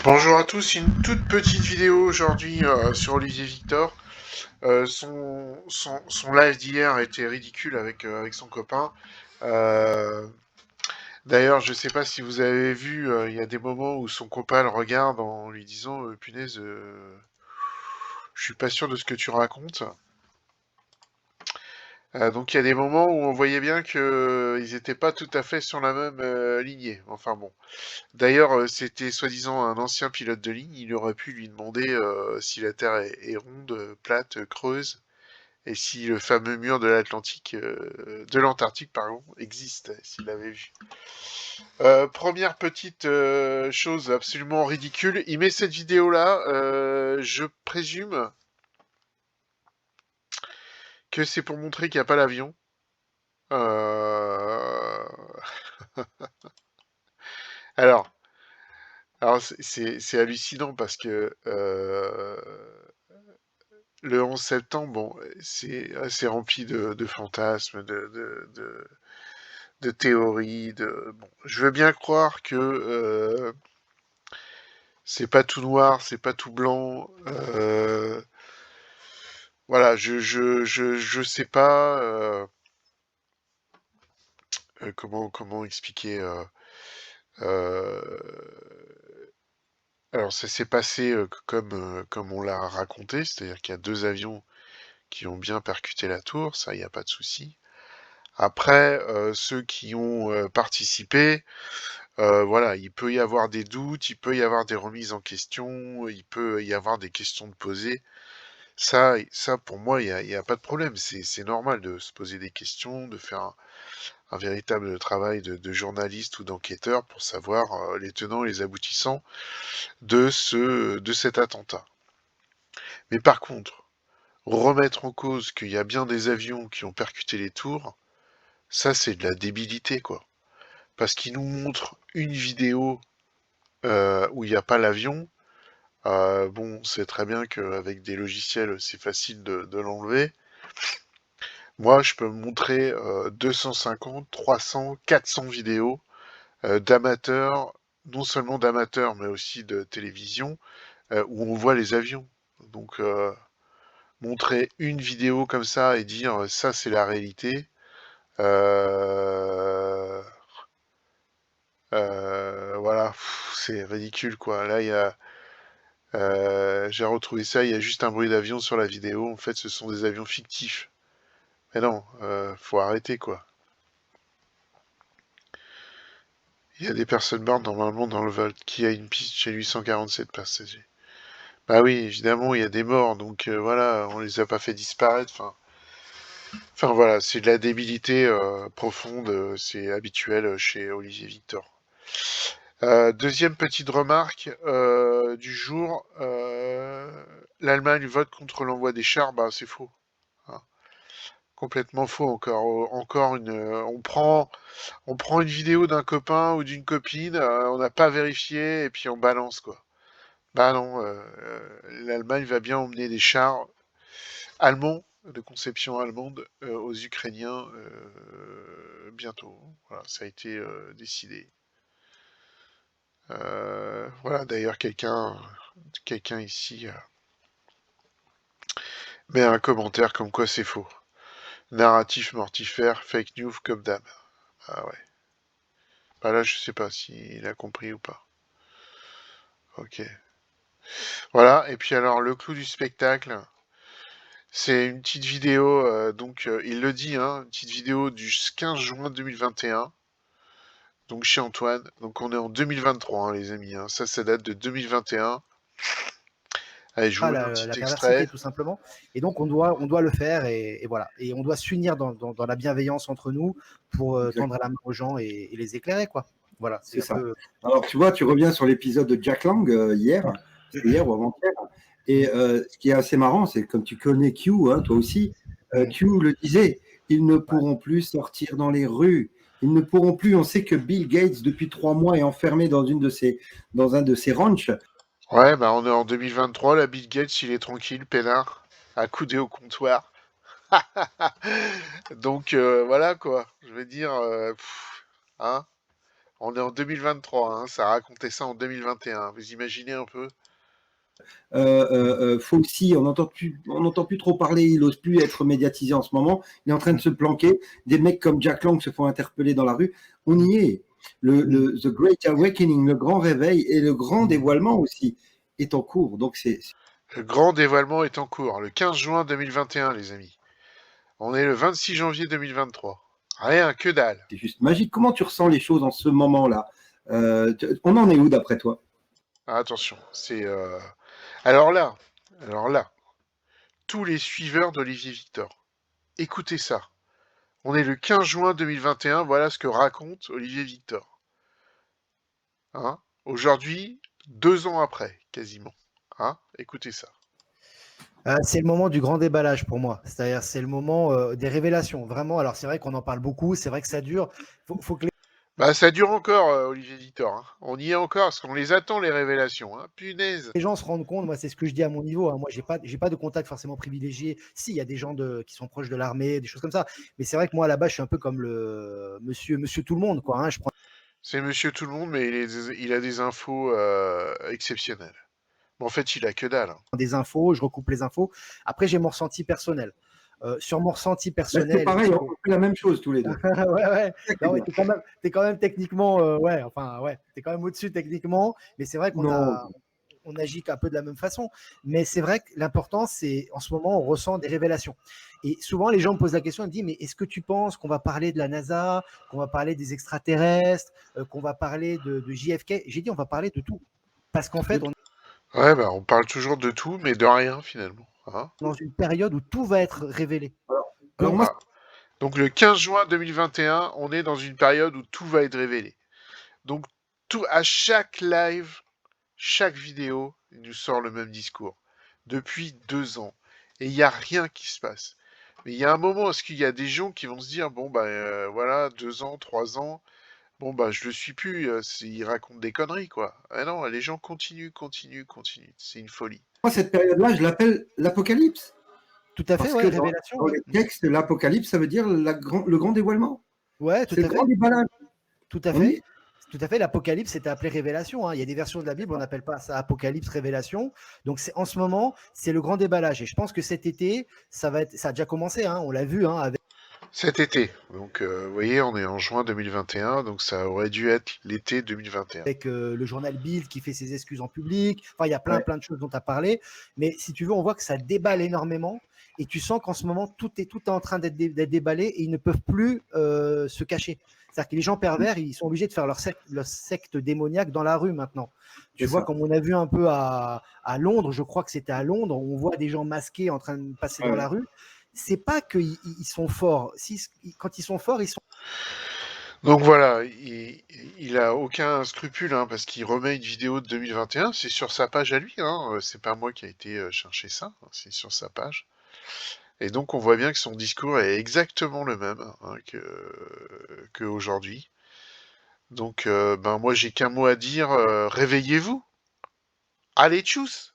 Bonjour à tous, une toute petite vidéo aujourd'hui sur Olivier Victor. Son live d'hier était ridicule avec son copain. Euh, D'ailleurs, je sais pas si vous avez vu, il y a des moments où son copain le regarde en lui disant Punaise, je suis pas sûr de ce que tu racontes. Donc il y a des moments où on voyait bien que ils étaient pas tout à fait sur la même lignée. Enfin bon. D'ailleurs, c'était soi-disant un ancien pilote de ligne. Il aurait pu lui demander si la Terre est ronde, plate, creuse, et si le fameux mur de l'Antarctique, pardon, existe, s'il l'avait vu. Première petite chose absolument ridicule. Il met cette vidéo-là. Je présume que c'est pour montrer qu'il n'y a pas l'avion. Euh, Alors, alors c'est hallucinant parce que le 11 septembre, bon, c'est assez rempli de fantasmes, de théories. Bon, je veux bien croire que c'est pas tout noir, c'est pas tout blanc. Voilà, je sais pas comment expliquer. Euh, alors, ça s'est passé comme on l'a raconté, c'est-à-dire qu'il y a deux avions qui ont bien percuté la tour, ça, il n'y a pas de souci. Après, ceux qui ont participé, voilà, il peut y avoir des doutes, il peut y avoir des remises en question, il peut y avoir des questions de poser. Ça pour moi, il y a pas de problème. C'est normal de se poser des questions, de faire un véritable travail de journaliste ou d'enquêteur pour savoir les tenants et les aboutissants de cet attentat. Mais par contre, remettre en cause qu'il y a bien des avions qui ont percuté les tours, ça c'est de la débilité, quoi. Parce qu'il nous montre une vidéo où il n'y a pas l'avion. Bon, on sait très bien qu'avec des logiciels, c'est facile de l'enlever. Moi, je peux me montrer 250, 300, 400 vidéos d'amateurs, non seulement d'amateurs, mais aussi de télévision, où on voit les avions. Donc, montrer une vidéo comme ça et dire ça, c'est la réalité, euh, voilà, c'est ridicule, quoi. Là, j'ai retrouvé ça, il y a juste un bruit d'avion sur la vidéo. En fait, ce sont des avions fictifs. Mais non, faut arrêter, quoi. Il y a des personnes mortes normalement dans le vol. Qui a une piste chez lui 147 passagers? Bah oui, évidemment, il y a des morts, donc voilà, on les a pas fait disparaître. Enfin voilà, c'est de la débilité profonde, c'est habituel chez Olivier Victor. Deuxième petite remarque du jour, l'Allemagne vote contre l'envoi des chars, bah c'est faux, hein. Complètement faux encore. Encore une. On prend une vidéo d'un copain ou d'une copine, on n'a pas vérifié et puis on balance, quoi. Bah non, l'Allemagne va bien emmener des chars allemands, de conception allemande, aux Ukrainiens bientôt. Voilà, ça a été décidé. Voilà, d'ailleurs, quelqu'un ici met un commentaire comme quoi c'est faux. Narratif mortifère, fake news comme d'hab. Ah ouais. Bah là, je sais pas s'il a compris ou pas. Ok. Voilà, et puis alors, le clou du spectacle, c'est une petite vidéo, donc il le dit, hein, une petite vidéo du 15 juin 2021, donc chez Antoine. Donc on est en 2023, hein, les amis, hein. Ça date de 2021. Allez, je vous mets un La petit perversité extrait. tout simplement. Et donc on doit le faire et voilà. Et on doit s'unir dans la bienveillance entre nous pour Exact. tendre la main aux gens et les éclairer, quoi. Voilà, C'est c'est un ça. peu. Alors, tu vois, tu reviens sur l'épisode de Jack Lang hier, c'était hier ou avant-hier. Et ce qui est assez marrant, c'est comme tu connais Q, hein, toi aussi, Q le disait, ils ne pourront plus sortir dans les rues. Ils ne pourront plus. On sait que Bill Gates, depuis 3 mois, est enfermé dans un de ses ranchs. Ouais, bah on est en 2023, la Bill Gates, il est tranquille, peinard, accoudé au comptoir. Donc voilà quoi, je veux dire, hein. On est en 2023, hein, ça a raconté ça en 2021. Vous imaginez un peu? Fauci, on n'entend plus trop parler, il n'ose plus être médiatisé en ce moment. Il est en train de se planquer. Des mecs comme Jack Lang se font interpeller dans la rue. On y est. The Great Awakening, le grand réveil et le grand dévoilement aussi est en cours. Donc Le grand dévoilement est en cours, le 15 juin 2021, les amis. On est le 26 janvier 2023. Rien, que dalle. c'est juste magique. Comment tu ressens les choses en ce moment-là? On en est où d'après toi? Ah, attention, c'est... Alors là, tous les suiveurs d'Olivier Victor, écoutez ça. On est le 15 juin 2021, voilà ce que raconte Olivier Victor. Hein? Aujourd'hui, 2 ans après, quasiment. Hein? Écoutez ça. C'est le moment du grand déballage pour moi. C'est-à-dire, c'est le moment des révélations. Vraiment, alors c'est vrai qu'on en parle beaucoup, c'est vrai que ça dure. Faut que Bah, ça dure encore, Olivier Victor. Hein. On y est encore, parce qu'on les attend, les révélations. Hein. Punaise. les gens se rendent compte, moi c'est ce que je dis à mon niveau, hein. Moi j'ai pas de contact forcément privilégié. Si, il y a des gens qui sont proches de l'armée, des choses comme ça, mais c'est vrai que moi là-bas je suis un peu comme le monsieur tout le monde, quoi, hein. Je prends C'est monsieur tout le monde, mais il a des infos exceptionnelles. Mais en fait, il a que dalle. Hein. des infos, je recoupe les infos. Après j'ai mon ressenti personnel. Sur mon ressenti Là, c'est personnel, pareil, on fait la même chose tous les deux. ouais, ouais. Non, ouais, t'es quand même techniquement, ouais, enfin, ouais, t'es quand même au-dessus techniquement, mais c'est vrai Non, on agit un peu de la même façon. Mais c'est vrai que l'important, c'est en ce moment, on ressent des révélations. Et souvent, les gens me posent la question, ils me disent, mais est-ce que tu penses qu'on va parler de la NASA, qu'on va parler des extraterrestres, qu'on va parler de JFK? J'ai dit, on va parler de tout. Parce qu'en fait, on est Ouais, bah, on parle toujours de tout, mais de rien, finalement. Hein. dans une période où tout va être révélé. alors moi, Ah. Donc, le 15 juin 2021, on est dans une période où tout va être révélé. Donc, à chaque live, chaque vidéo, il nous sort le même discours. Depuis 2 ans. Et il n'y a rien qui se passe. Mais il y a un moment, est-ce qu'il y a des gens qui vont se dire, bon, bah voilà, 2 ans, 3 ans, bon, bah je le suis plus, il raconte des conneries, quoi. Ah non, les gens continuent, continuent, continuent. C'est une folie. cette période-là, je l'appelle l'apocalypse. Tout à fait, Parce ouais, que révélation, dans ouais. les textes, l'apocalypse, ça veut dire le grand dévoilement. Ouais, tout C'est le à grand fait. déballage. Tout à On y fait. est. Tout à fait. L'Apocalypse, c'était appelé Révélation, hein. Il y a des versions de la Bible, on n'appelle pas ça Apocalypse, Révélation. Donc, en ce moment, c'est le grand déballage. Et je pense que cet été, ça a déjà commencé, hein. On l'a vu, hein, Cet été. Donc, vous voyez, on est en juin 2021, donc ça aurait dû être l'été 2021. avec le journal Bild qui fait ses excuses en public. Enfin, il y a Ouais. plein de choses dont tu as parlé. Mais si tu veux, on voit que ça déballe énormément. Et tu sens qu'en ce moment, tout est en train d'être déballé et ils ne peuvent plus se cacher. C'est-à-dire que les gens pervers, ils sont obligés de faire leur secte démoniaque dans la rue maintenant. Tu vois, comme on a vu un peu à Londres, je crois que c'était à Londres, on voit des gens masqués en train de passer dans la rue. C'est pas qu'ils sont forts. Quand ils sont forts, ils sont. Donc voilà, il a aucun scrupule, hein, parce qu'il remet une vidéo de 2021, c'est sur sa page à lui, hein, c'est pas moi qui a été chercher ça, hein, c'est sur sa page. Et donc on voit bien que son discours est exactement le même, hein, que aujourd'hui. Donc ben moi j'ai qu'un mot à dire, réveillez-vous. Allez tchuss!